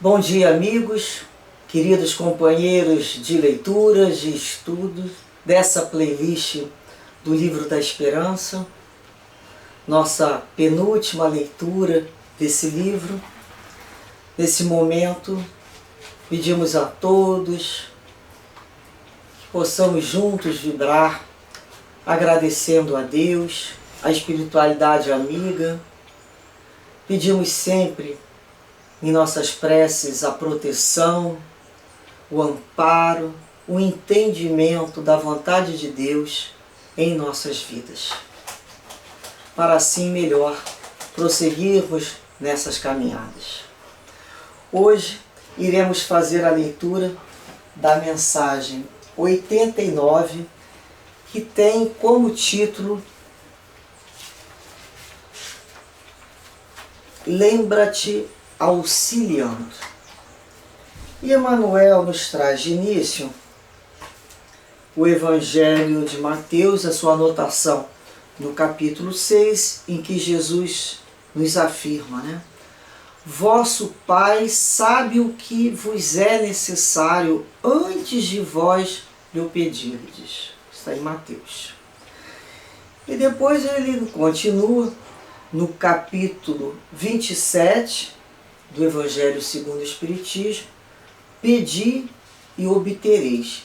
Bom dia, amigos, queridos companheiros de leituras, de estudos, dessa playlist do Livro da Esperança, nossa penúltima leitura desse livro. Nesse momento, pedimos a todos que possamos juntos vibrar, agradecendo a Deus, a espiritualidade amiga. Pedimos sempre em nossas preces a proteção, o amparo, o entendimento da vontade de Deus em nossas vidas, para assim melhor prosseguirmos nessas caminhadas. Hoje iremos fazer a leitura da mensagem 89, que tem como título Lembra-te auxiliando. E Emmanuel nos traz de início o Evangelho de Mateus, a sua anotação no capítulo 6, em que Jesus nos afirma, Vosso Pai sabe o que vos é necessário antes de vós lhe o pedirdes. Está em Mateus. E depois ele continua no capítulo 27 do Evangelho segundo o Espiritismo, pedi e obtereis.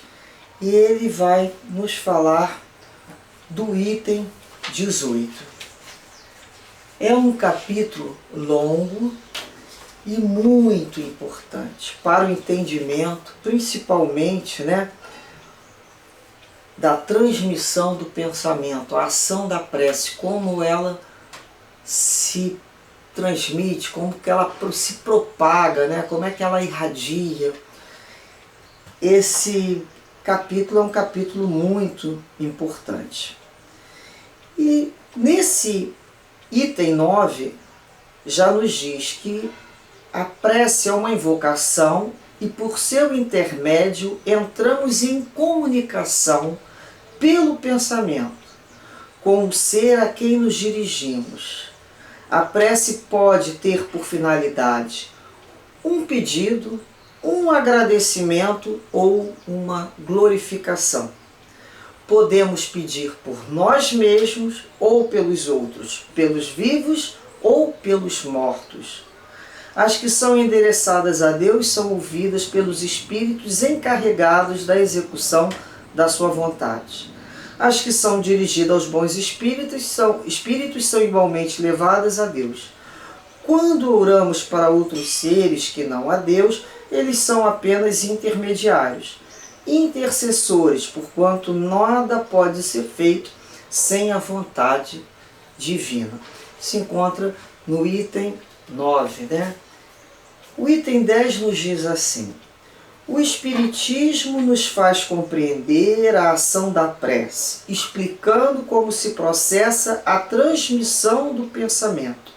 E ele vai nos falar do item 18. É um capítulo longo e muito importante para o entendimento, principalmente, da transmissão do pensamento, a ação da prece, como ela se transmite, como que ela se propaga, como é que ela irradia. Esse capítulo é um capítulo muito importante. E nesse item 9 já nos diz que a prece é uma invocação e por seu intermédio entramos em comunicação pelo pensamento com o ser a quem nos dirigimos. A prece pode ter por finalidade um pedido, um agradecimento ou uma glorificação. Podemos pedir por nós mesmos ou pelos outros, pelos vivos ou pelos mortos. As que são endereçadas a Deus são ouvidas pelos espíritos encarregados da execução da sua vontade. As que são dirigidas aos bons espíritos são igualmente levadas a Deus. Quando oramos para outros seres que não a Deus, eles são apenas intermediários, intercessores, porquanto nada pode ser feito sem a vontade divina. Se encontra no item 9. O item 10 nos diz assim: o Espiritismo nos faz compreender a ação da prece, explicando como se processa a transmissão do pensamento,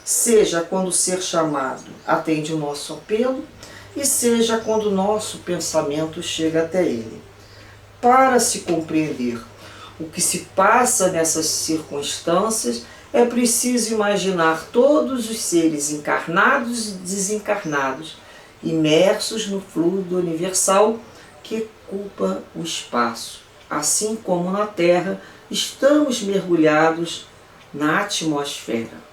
seja quando o ser chamado atende o nosso apelo, e seja quando o nosso pensamento chega até ele. Para se compreender o que se passa nessas circunstâncias, é preciso imaginar todos os seres encarnados e desencarnados, imersos no fluido universal que ocupa o espaço. Assim como na Terra, estamos mergulhados na atmosfera.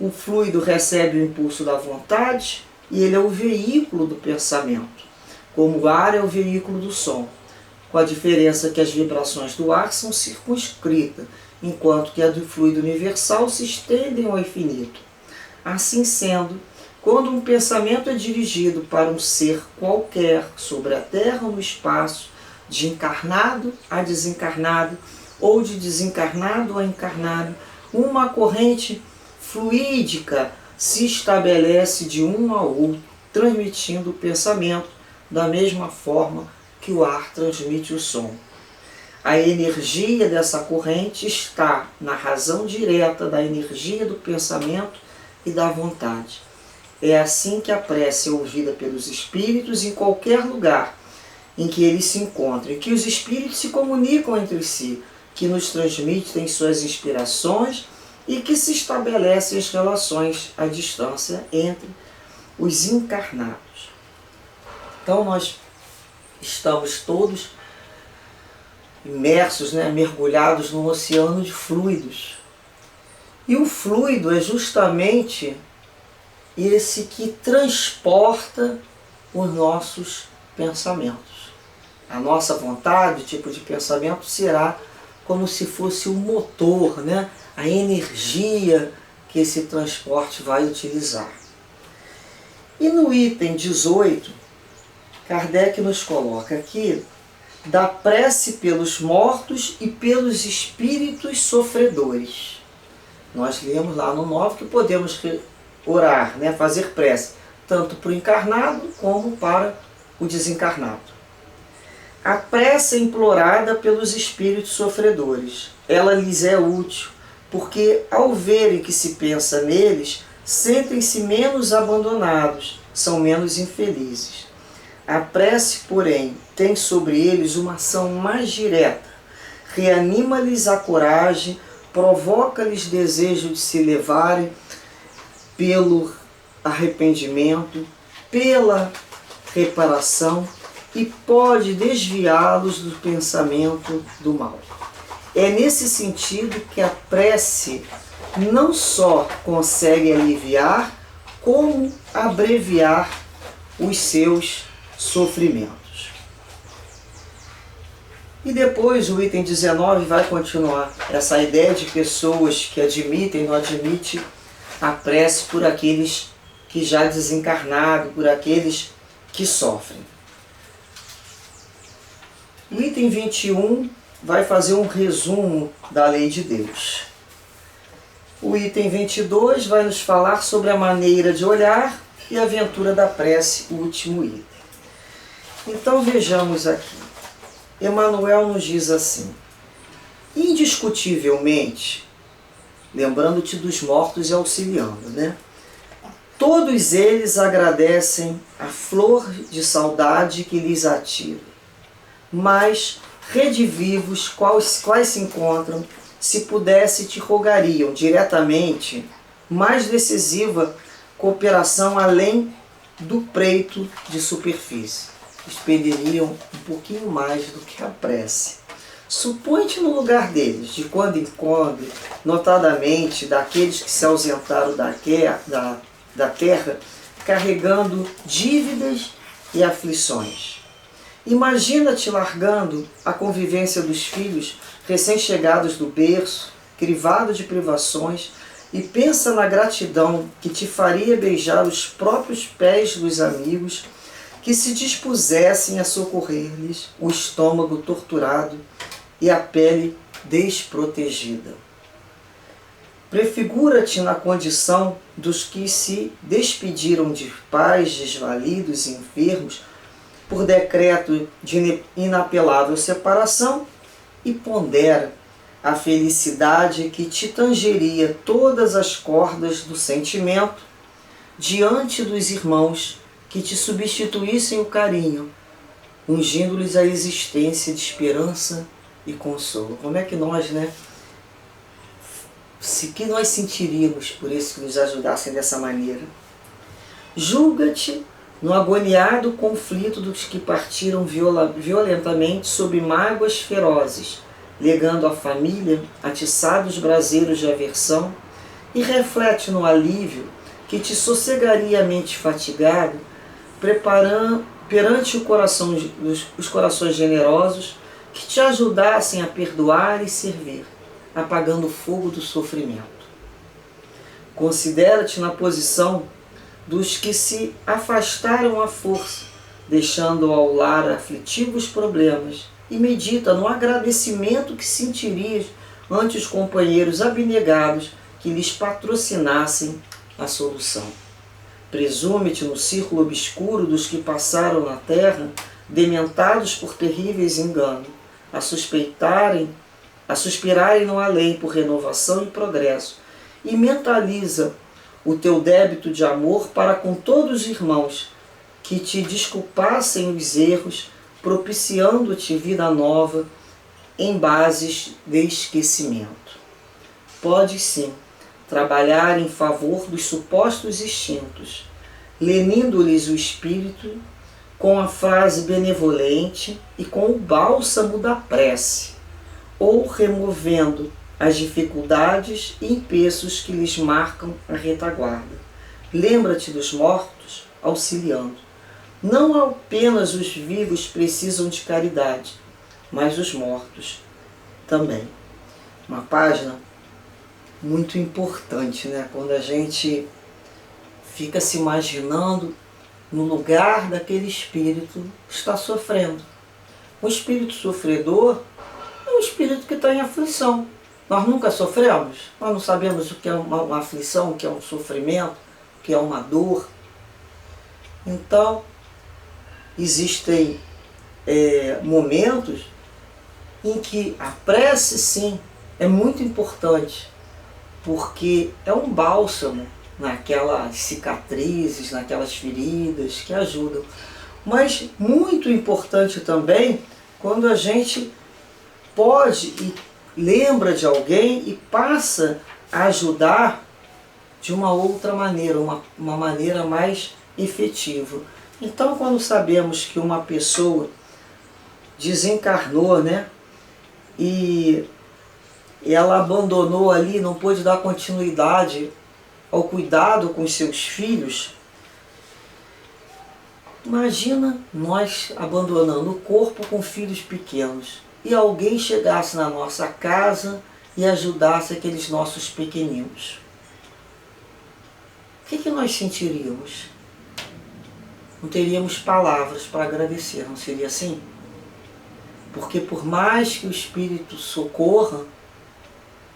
O fluido recebe o impulso da vontade e ele é o veículo do pensamento, como o ar é o veículo do som, com a diferença que as vibrações do ar são circunscritas, enquanto que a do fluido universal se estendem ao infinito. Assim sendo, quando um pensamento é dirigido para um ser qualquer sobre a Terra ou no espaço, de encarnado a desencarnado, ou de desencarnado a encarnado, uma corrente fluídica se estabelece de um ao outro, transmitindo o pensamento da mesma forma que o ar transmite o som. A energia dessa corrente está na razão direta da energia do pensamento e da vontade. É assim que a prece é ouvida pelos espíritos em qualquer lugar em que eles se encontrem, que os espíritos se comunicam entre si, que nos transmitem suas inspirações e que se estabelecem as relações à distância entre os encarnados. Então nós estamos todos imersos, mergulhados num oceano de fluidos. E o fluido é justamente esse que transporta os nossos pensamentos. A nossa vontade, o tipo de pensamento, será como se fosse o motor, a energia que esse transporte vai utilizar. E no item 18, Kardec nos coloca aqui da prece pelos mortos e pelos espíritos sofredores. Nós lemos lá no 9 que podemos orar, fazer prece, tanto para o encarnado como para o desencarnado. A prece é implorada pelos espíritos sofredores. Ela lhes é útil, porque ao verem que se pensa neles, sentem-se menos abandonados, são menos infelizes. A prece, porém, tem sobre eles uma ação mais direta. Reanima-lhes a coragem, provoca-lhes desejo de se levarem pelo arrependimento, pela reparação e pode desviá-los do pensamento do mal. É nesse sentido que a prece não só consegue aliviar, como abreviar os seus sofrimentos. E depois o item 19 vai continuar essa ideia de pessoas que admitem, não admitem a prece por aqueles que já desencarnaram, por aqueles que sofrem. O item 21 vai fazer um resumo da lei de Deus. O item 22 vai nos falar sobre a maneira de olhar e a aventura da prece, o último item. Então vejamos aqui. Emmanuel nos diz assim: indiscutivelmente, lembrando-te dos mortos e auxiliando, todos eles agradecem a flor de saudade que lhes atira, mas redivivos quais se encontram, se pudesse te rogariam diretamente mais decisiva cooperação além do preito de superfície. Expediriam um pouquinho mais do que a prece. Supõe-te no lugar deles, de quando em quando, notadamente daqueles que se ausentaram da terra, carregando dívidas e aflições. Imagina-te largando a convivência dos filhos recém-chegados do berço, crivado de privações, e pensa na gratidão que te faria beijar os próprios pés dos amigos que se dispusessem a socorrer-lhes o estômago torturado e a pele desprotegida. Prefigura-te na condição dos que se despediram de pais desvalidos e enfermos por decreto de inapelável separação e pondera a felicidade que te tangeria todas as cordas do sentimento diante dos irmãos que te substituíssem o carinho, ungindo-lhes a existência de esperança e consolo. Como é que nós, que nós sentiríamos por isso que nos ajudassem dessa maneira? Julga-te no agoniado conflito dos que partiram violentamente sob mágoas ferozes, legando à família atiçados braseiros de aversão, e reflete no alívio que te sossegaria a mente fatigada, preparando perante os corações generosos que te ajudassem a perdoar e servir, apagando o fogo do sofrimento. Considera-te na posição dos que se afastaram à força, deixando ao lar aflitivos problemas, e medita no agradecimento que sentirias ante os companheiros abnegados que lhes patrocinassem a solução. Presume-te no círculo obscuro dos que passaram na terra, dementados por terríveis enganos, a suspirarem no além por renovação e progresso, e mentaliza o teu débito de amor para com todos os irmãos que te desculpassem os erros, propiciando-te vida nova em bases de esquecimento. Pode sim trabalhar em favor dos supostos extintos, lenindo-lhes o espírito com a frase benevolente e com o bálsamo da prece, ou removendo as dificuldades e empeços que lhes marcam a retaguarda. Lembra-te dos mortos, auxiliando. Não apenas os vivos precisam de caridade, mas os mortos também. Uma página muito importante, né? Quando a gente fica se imaginando no lugar daquele espírito que está sofrendo. O espírito sofredor é um espírito que está em aflição. Nós nunca sofremos, nós não sabemos o que é uma aflição, o que é um sofrimento, o que é uma dor. Então, existem momentos em que a prece, sim, é muito importante, porque é um bálsamo naquelas cicatrizes, naquelas feridas que ajudam. Mas muito importante também quando a gente pode e lembra de alguém e passa a ajudar de uma outra maneira, uma maneira mais efetiva. Então, quando sabemos que uma pessoa desencarnou, né, e ela abandonou ali, não pôde dar continuidade ao cuidado com os seus filhos, imagina nós abandonando o corpo com filhos pequenos e alguém chegasse na nossa casa e ajudasse aqueles nossos pequeninos. O que nós sentiríamos? Não teríamos palavras para agradecer, não seria assim? Porque por mais que o espírito socorra,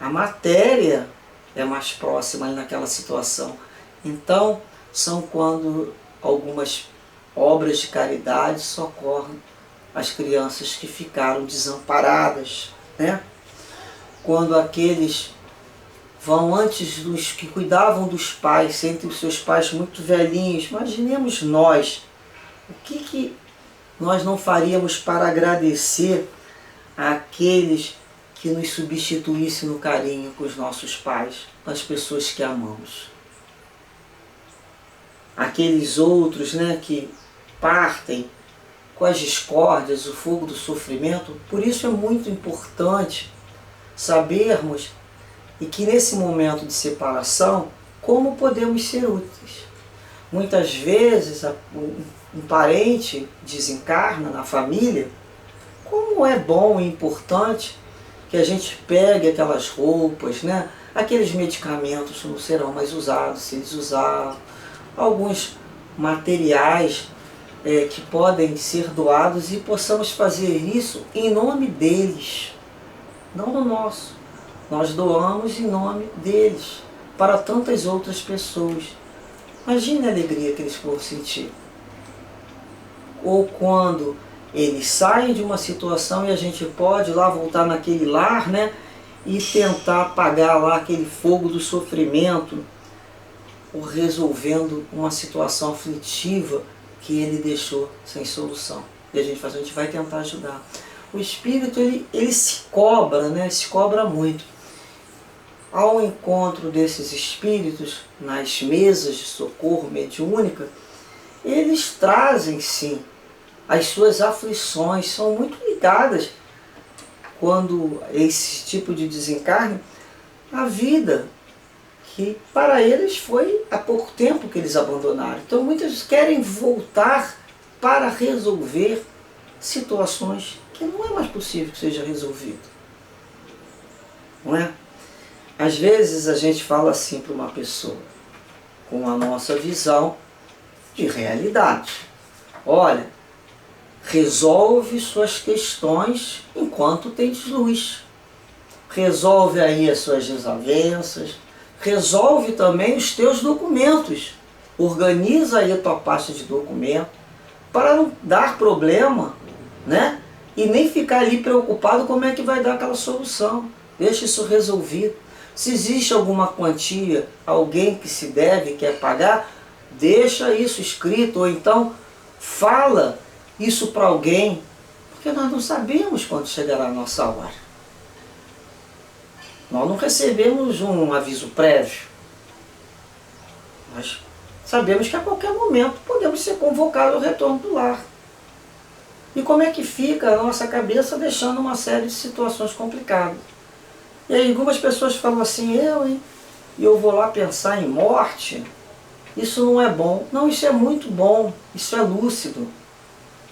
a matéria é mais próxima naquela situação. Então, são quando algumas obras de caridade socorrem as crianças que ficaram desamparadas, né? Quando aqueles vão antes dos que cuidavam dos pais, sentem os seus pais muito velhinhos. Imaginemos nós, o que nós não faríamos para agradecer àqueles que nos substituíssem no carinho com os nossos pais, com as pessoas que amamos. Aqueles outros, né, que partem com as discórdias, o fogo do sofrimento. Por isso é muito importante sabermos e que nesse momento de separação, como podemos ser úteis. Muitas vezes um parente desencarna na família, como é bom e importante que a gente pegue aquelas roupas, né? Aqueles medicamentos não serão mais usados, se eles usaram, alguns materiais que podem ser doados e possamos fazer isso em nome deles, não no nosso. Nós doamos em nome deles, para tantas outras pessoas. Imagine a alegria que eles vão sentir. Ou quando eles saem de uma situação e a gente pode lá voltar naquele lar, né, e tentar apagar lá aquele fogo do sofrimento, ou resolvendo uma situação aflitiva que ele deixou sem solução. E a gente vai tentar ajudar. O espírito, ele se cobra, né, se cobra muito. Ao encontro desses espíritos, nas mesas de socorro mediúnica, eles trazem sim as suas aflições, são muito ligadas, quando esse tipo de desencarne, à vida, que para eles foi há pouco tempo que eles abandonaram. Então muitos querem voltar para resolver situações que não é mais possível que seja resolvido. Não é? Às vezes a gente fala assim para uma pessoa, com a nossa visão de realidade. Olha, resolve suas questões enquanto tens luz. Resolve aí as suas desavenças. Resolve também os teus documentos. Organiza aí a tua pasta de documento para não dar problema, né? E nem ficar ali preocupado como é que vai dar aquela solução. Deixa isso resolvido. Se existe alguma quantia, alguém que se deve, quer pagar, deixa isso escrito, ou então fala isso para alguém, porque nós não sabemos quando chegará a nossa hora. Nós não recebemos um aviso prévio. Nós sabemos que a qualquer momento podemos ser convocados ao retorno do lar. E como é que fica a nossa cabeça deixando uma série de situações complicadas? E aí algumas pessoas falam assim, eu vou lá pensar em morte, isso não é bom. Não, isso é muito bom, isso é lúcido.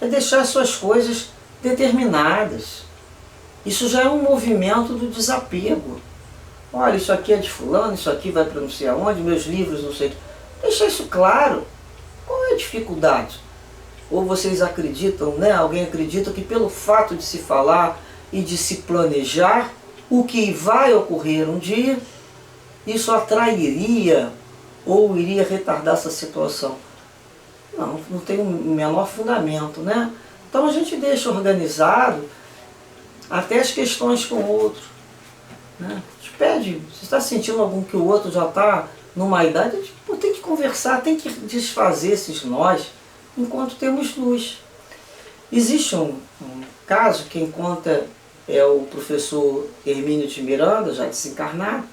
É deixar suas coisas determinadas. Isso já é um movimento do desapego. Olha, isso aqui é de fulano, isso aqui vai para não sei aonde, meus livros, não sei. Deixar isso claro. Qual é a dificuldade? Ou vocês acreditam, né? Alguém acredita que pelo fato de se falar e de se planejar, o que vai ocorrer um dia, isso atrairia ou iria retardar essa situação? Não, não tem o menor fundamento, né? Então a gente deixa organizado até as questões com o outro, né? A gente pede, se está sentindo algum que o outro já está numa idade, a gente tem que conversar, tem que desfazer esses nós enquanto temos luz. Existe um caso, quem conta é o professor Hermínio de Miranda, já desencarnado,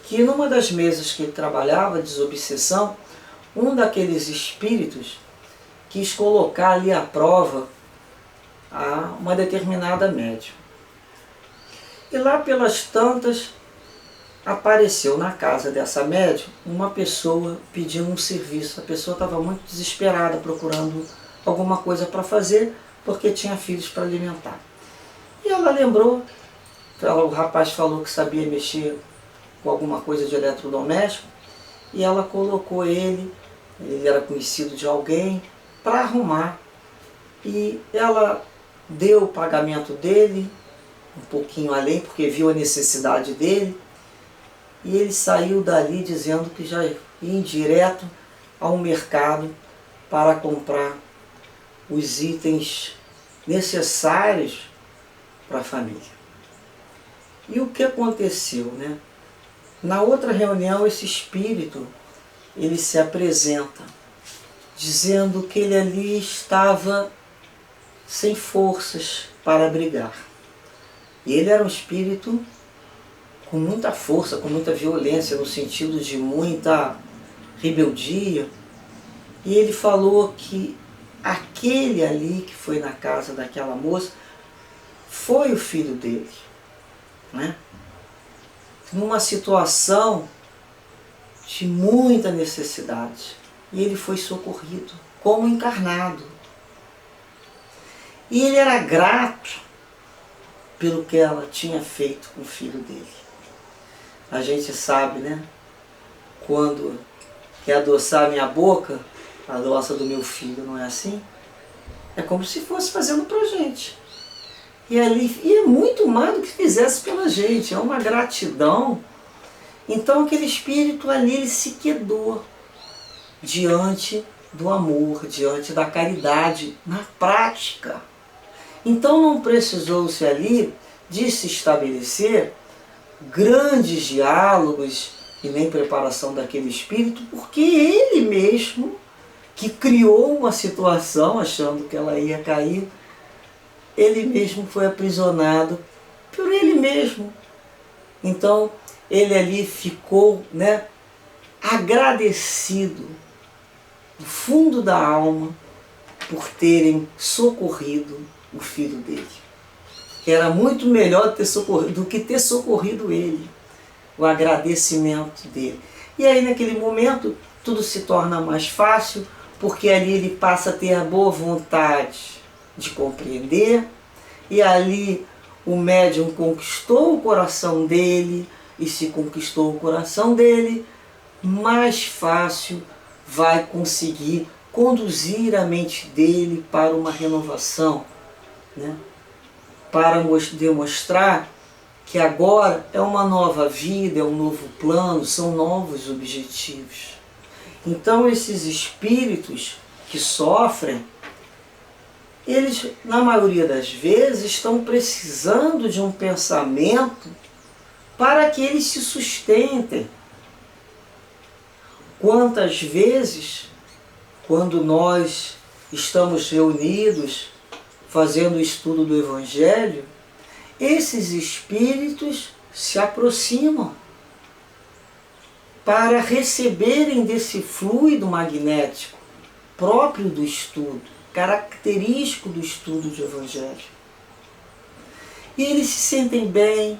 que numa das mesas que ele trabalhava, desobsessão, um daqueles espíritos quis colocar ali à prova a uma determinada médium. E lá pelas tantas apareceu na casa dessa médium uma pessoa pedindo um serviço. A pessoa estava muito desesperada, procurando alguma coisa para fazer, porque tinha filhos para alimentar. E ela lembrou, o rapaz falou que sabia mexer com alguma coisa de eletrodoméstico, e ela colocou ele era conhecido de alguém, para arrumar. E ela deu o pagamento dele, um pouquinho além, porque viu a necessidade dele, e ele saiu dali dizendo que já ia direto ao mercado para comprar os itens necessários para a família. E o que aconteceu, né? Na outra reunião, esse espírito, ele se apresenta, dizendo que ele ali estava sem forças para brigar. E ele era um espírito com muita força, com muita violência, no sentido de muita rebeldia. E ele falou que aquele ali que foi na casa daquela moça foi o filho dele, né? Numa situação de muita necessidade. E ele foi socorrido como encarnado. E ele era grato pelo que ela tinha feito com o filho dele. A gente sabe, né? Quando quer adoçar a minha boca, adoça do meu filho, não é assim? É como se fosse fazendo pra gente. E é muito mais do que fizesse pela gente, é uma gratidão. Então aquele espírito ali, ele se quedou diante do amor, diante da caridade, na prática. Então não precisou-se ali de se estabelecer grandes diálogos e nem preparação daquele espírito, porque ele mesmo, que criou uma situação achando que ela ia cair, ele mesmo foi aprisionado por ele mesmo. Então ele ali ficou, né, agradecido do fundo da alma por terem socorrido o filho dele. Que era muito melhor do que ter socorrido ele. O agradecimento dele. E aí naquele momento tudo se torna mais fácil, porque ali ele passa a ter a boa vontade de compreender, e ali o médium conquistou o coração dele, e se conquistou o coração dele, mais fácil vai conseguir conduzir a mente dele para uma renovação, né? Para demonstrar que agora é uma nova vida, é um novo plano, são novos objetivos. Então esses espíritos que sofrem, eles, na maioria das vezes, estão precisando de um pensamento para que eles se sustentem. Quantas vezes, quando nós estamos reunidos fazendo o estudo do Evangelho, esses espíritos se aproximam para receberem desse fluido magnético próprio do estudo, característico do estudo do Evangelho. E eles se sentem bem,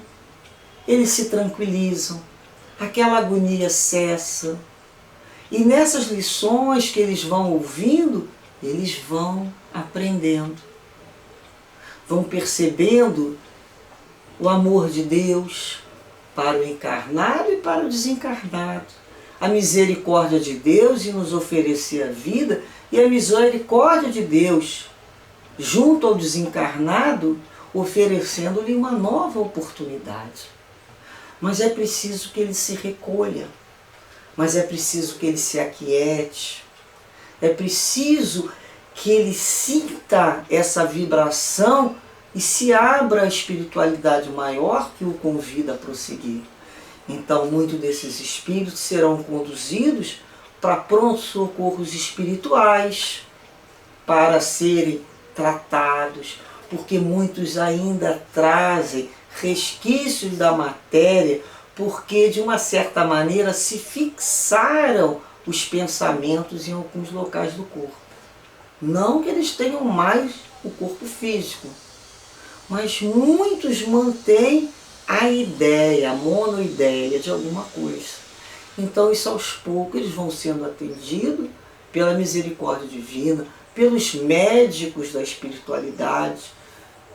eles se tranquilizam, aquela agonia cessa. E nessas lições que eles vão ouvindo, eles vão aprendendo. Vão percebendo o amor de Deus para o encarnado e para o desencarnado. A misericórdia de Deus em nos oferecer a vida e a misericórdia de Deus junto ao desencarnado, oferecendo-lhe uma nova oportunidade. Mas é preciso que ele se recolha, mas é preciso que ele se aquiete, é preciso que ele sinta essa vibração e se abra à espiritualidade maior que o convida a prosseguir. Então, muitos desses espíritos serão conduzidos para prontos socorros espirituais, para serem tratados, porque muitos ainda trazem resquícios da matéria, porque de uma certa maneira se fixaram os pensamentos em alguns locais do corpo. Não que eles tenham mais o corpo físico, mas muitos mantêm a ideia, a monoideia de alguma coisa. Então isso aos poucos eles vão sendo atendidos pela misericórdia divina, pelos médicos da espiritualidade,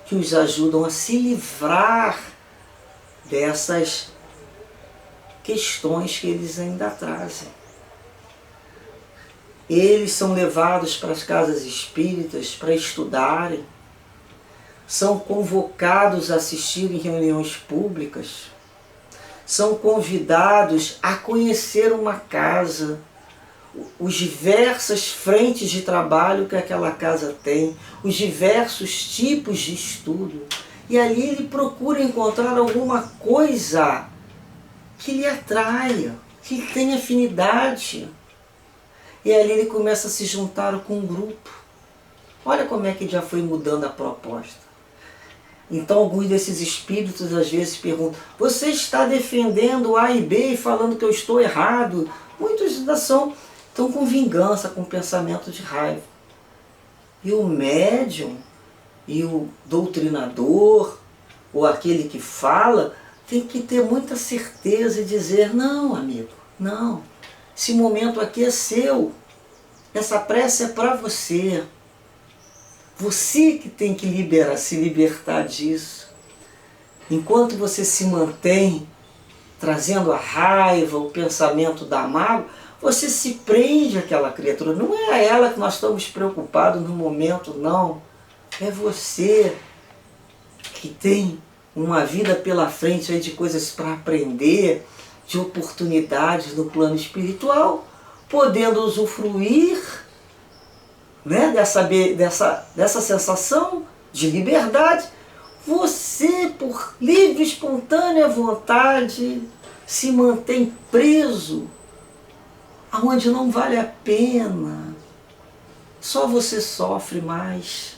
que os ajudam a se livrar dessas questões que eles ainda trazem. Eles são levados para as casas espíritas para estudarem, são convocados a assistir em reuniões públicas, são convidados a conhecer uma casa, os diversas frentes de trabalho que aquela casa tem, os diversos tipos de estudo. E ali ele procura encontrar alguma coisa que lhe atraia, que tenha afinidade. E ali ele começa a se juntar com um grupo. Olha como é que já foi mudando a proposta. Então alguns desses espíritos às vezes perguntam: você está defendendo A e B e falando que eu estou errado? Muitos ainda estão com vingança, com pensamento de raiva. E o médium e o doutrinador, ou aquele que fala, tem que ter muita certeza e dizer: não, amigo, não, esse momento aqui é seu, essa prece é para você. Você que tem que se libertar disso. Enquanto você se mantém trazendo a raiva, o pensamento da mágoa, você se prende àquela criatura. Não é a ela que nós estamos preocupados no momento, não. É você que tem uma vida pela frente aí de coisas para aprender, de oportunidades no plano espiritual, podendo usufruir, né, dessa sensação de liberdade. Você, por livre e espontânea vontade, se mantém preso aonde não vale a pena. Só você sofre mais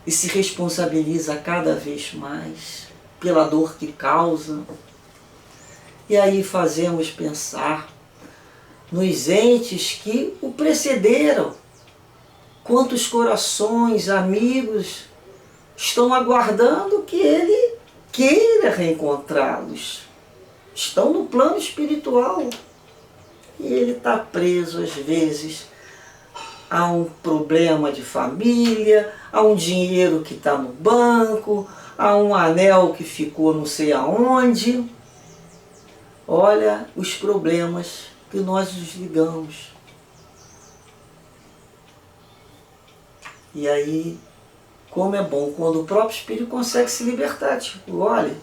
e se responsabiliza cada vez mais pela dor que causa. E aí fazemos pensar nos entes que o precederam. Quantos corações, amigos, estão aguardando que ele queira reencontrá-los. Estão no plano espiritual. E ele está preso, às vezes, a um problema de família, a um dinheiro que está no banco, a um anel que ficou não sei aonde. Olha os problemas que nós nos ligamos. E aí, como é bom quando o próprio Espírito consegue se libertar. Tipo, olha,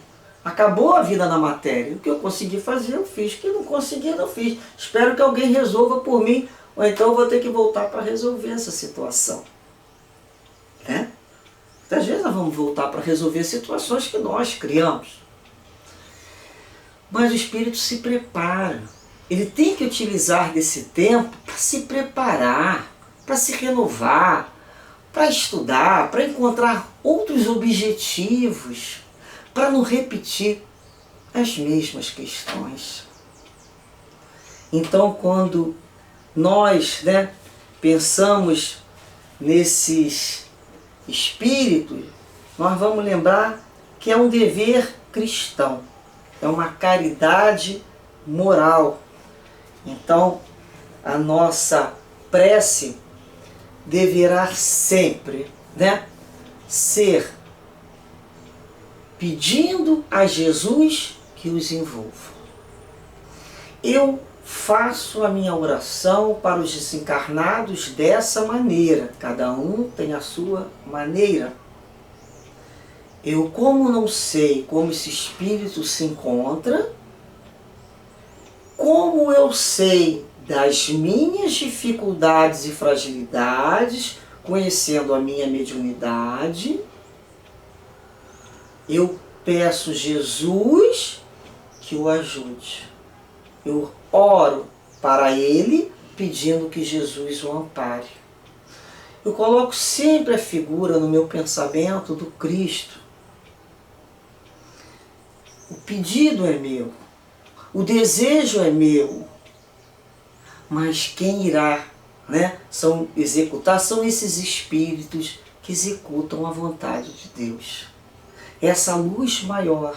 acabou a vida na matéria. O que eu consegui fazer, eu fiz. O que eu não consegui, eu não fiz. Espero que alguém resolva por mim, ou então eu vou ter que voltar para resolver essa situação. Né? Muitas vezes nós vamos voltar para resolver situações que nós criamos. Mas o Espírito se prepara. Ele tem que utilizar desse tempo para se preparar, para se renovar, para estudar, para encontrar outros objetivos, para não repetir as mesmas questões. Então, quando nós, pensamos nesses espíritos, nós vamos lembrar que é um dever cristão, é uma caridade moral. Então, a nossa prece deverá sempre, ser pedindo a Jesus que os envolva. Eu faço a minha oração para os desencarnados dessa maneira. Cada um tem a sua maneira. Eu, como não sei como esse espírito se encontra, como eu sei das minhas dificuldades e fragilidades, conhecendo a minha mediunidade, eu peço Jesus que o ajude. Eu oro para ele, pedindo que Jesus o ampare. Eu coloco sempre a figura no meu pensamento do Cristo. O pedido é meu, o desejo é meu, mas quem irá executar são esses espíritos que executam a vontade de Deus. Essa luz maior.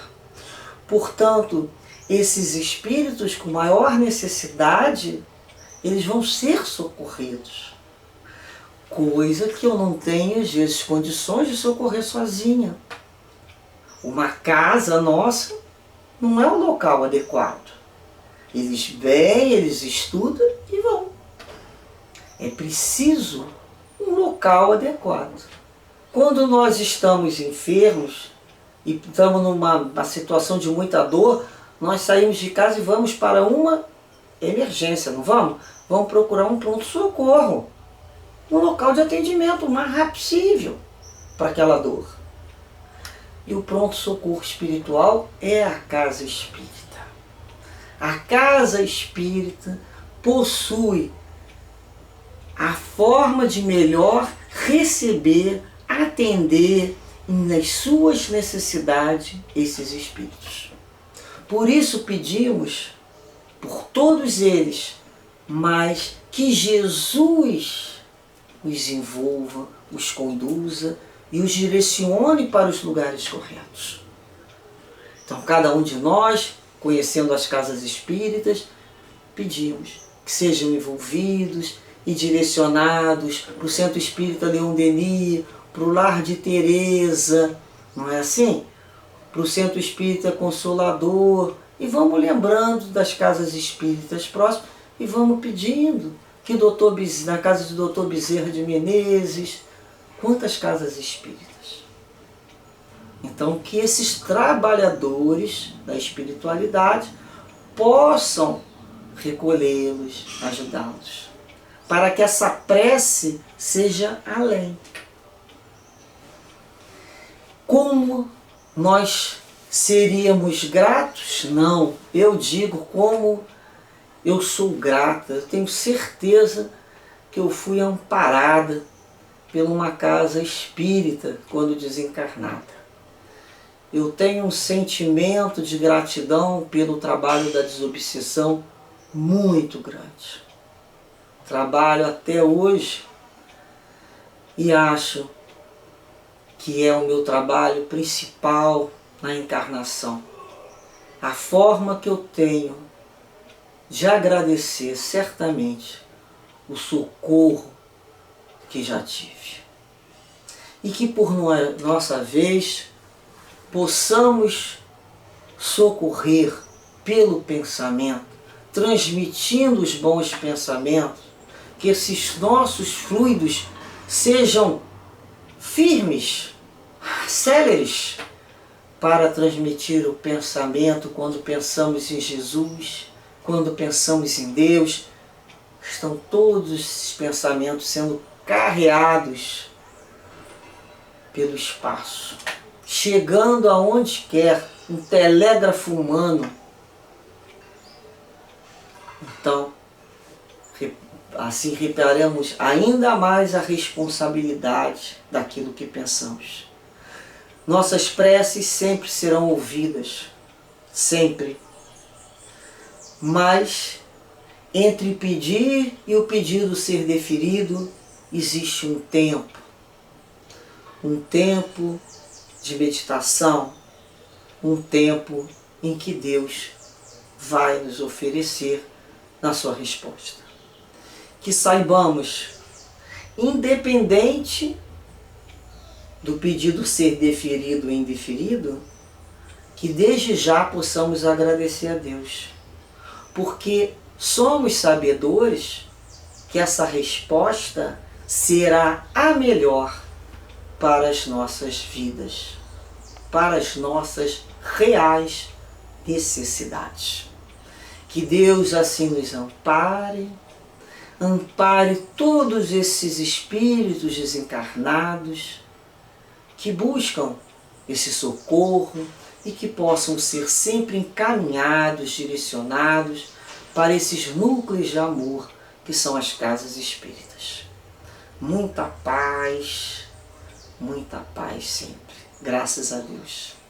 Portanto, esses espíritos com maior necessidade, eles vão ser socorridos. Coisa que eu não tenho, às vezes, condições de socorrer sozinha. Uma casa nossa não é o local adequado. Eles vêm, eles estudam e vão. É preciso um local adequado. Quando nós estamos enfermos e estamos numa situação de muita dor, nós saímos de casa e vamos para uma emergência, não vamos? Vamos procurar um pronto-socorro, um local de atendimento o mais rápido possível para aquela dor. E o pronto-socorro espiritual é a casa espírita. A casa espírita possui a forma de melhor receber, atender nas suas necessidades esses espíritos. Por isso pedimos por todos eles, mas que Jesus os envolva, os conduza e os direcione para os lugares corretos. Então, cada um de nós, conhecendo as casas espíritas, pedimos que sejam envolvidos e direcionados para o Centro Espírita Leon Denis, para o Lar de Teresa, não é assim? Para o Centro Espírita Consolador, e vamos lembrando das casas espíritas próximas e vamos pedindo que na casa do Dr. Bezerra de Menezes, quantas casas espíritas. Então, que esses trabalhadores da espiritualidade possam recolhê-los, ajudá-los, para que essa prece seja além. Como nós seríamos gratos? Não, eu digo como eu sou grata. Eu tenho certeza que eu fui amparada por uma casa espírita quando desencarnada. Eu tenho um sentimento de gratidão pelo trabalho da desobsessão muito grande. Trabalho até hoje e acho que é o meu trabalho principal na encarnação. A forma que eu tenho de agradecer certamente o socorro que já tive. E que por nossa vez possamos socorrer pelo pensamento, transmitindo os bons pensamentos, que esses nossos fluidos sejam firmes, céleres, para transmitir o pensamento quando pensamos em Jesus, quando pensamos em Deus. Estão todos esses pensamentos sendo carreados pelo espaço, chegando aonde quer, um telégrafo humano. Então, assim reparamos ainda mais a responsabilidade daquilo que pensamos. Nossas preces sempre serão ouvidas, sempre. Mas Entre pedir e o pedido ser deferido, existe um tempo de meditação, um tempo em que Deus vai nos oferecer na sua resposta. Que saibamos, independente do pedido ser deferido ou indeferido, que desde já possamos agradecer a Deus, porque somos sabedores que essa resposta será a melhor para as nossas vidas, para as nossas reais necessidades. Que Deus assim nos ampare todos esses espíritos desencarnados que buscam esse socorro e que possam ser sempre encaminhados, direcionados para esses núcleos de amor que são as casas espíritas. Muita paz sempre. Graças a Deus.